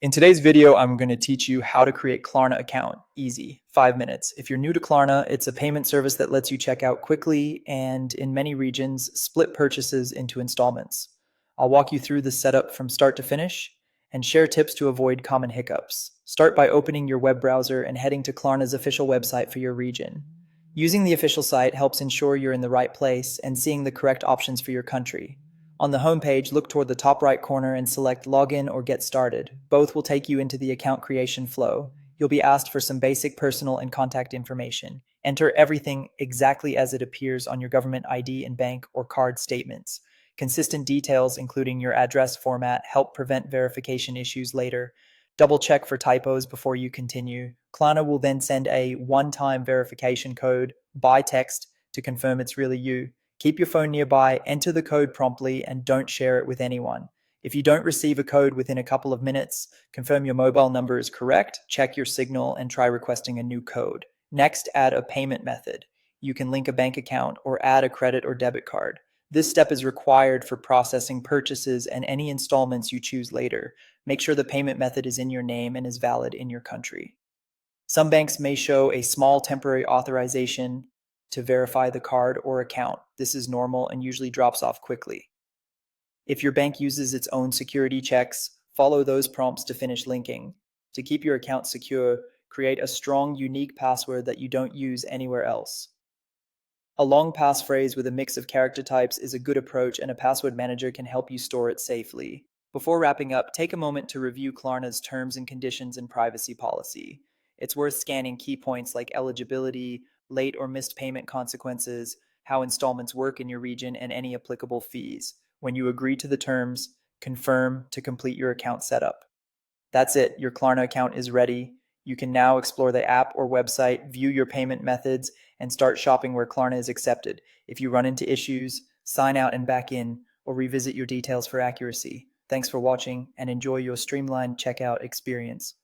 In today's video, I'm going to teach you how to create Klarna account. Easy, 5 minutes. If you're new to Klarna, it's a payment service that lets you check out quickly and in many regions, split purchases into installments. I'll walk you through the setup from start to finish and share tips to avoid common hiccups. Start by opening your web browser and heading to Klarna's official website for your region. Using the official site helps ensure you're in the right place and seeing the correct options for your country. On the homepage, look toward the top right corner and select Login or Get Started. Both will take you into the account creation flow. You'll be asked for some basic personal and contact information. Enter everything exactly as it appears on your government ID and bank or card statements. Consistent details, including your address format, help prevent verification issues later. Double check for typos before you continue. Klarna will then send a one-time verification code by text to confirm it's really you. Keep your phone nearby, enter the code promptly, and don't share it with anyone. If you don't receive a code within a couple of minutes, confirm your mobile number is correct, check your signal, and try requesting a new code. Next, add a payment method. You can link a bank account or add a credit or debit card. This step is required for processing purchases and any installments you choose later. Make sure the payment method is in your name and is valid in your country. Some banks may show a small temporary authorization to verify the card or account. This is normal and usually drops off quickly. If your bank uses its own security checks, follow those prompts to finish linking. To keep your account secure, create a strong, unique password that you don't use anywhere else. A long passphrase with a mix of character types is a good approach, and a password manager can help you store it safely. Before wrapping up, take a moment to review Klarna's terms and conditions and privacy policy. It's worth scanning key points like eligibility, late or missed payment consequences, how installments work in your region, and any applicable fees. When you agree to the terms, confirm to complete your account setup. That's it. Your Klarna account is ready. You can now explore the app or website, view your payment methods, and start shopping where Klarna is accepted. If you run into issues, sign out and back in, or revisit your details for accuracy. Thanks for watching and enjoy your streamlined checkout experience.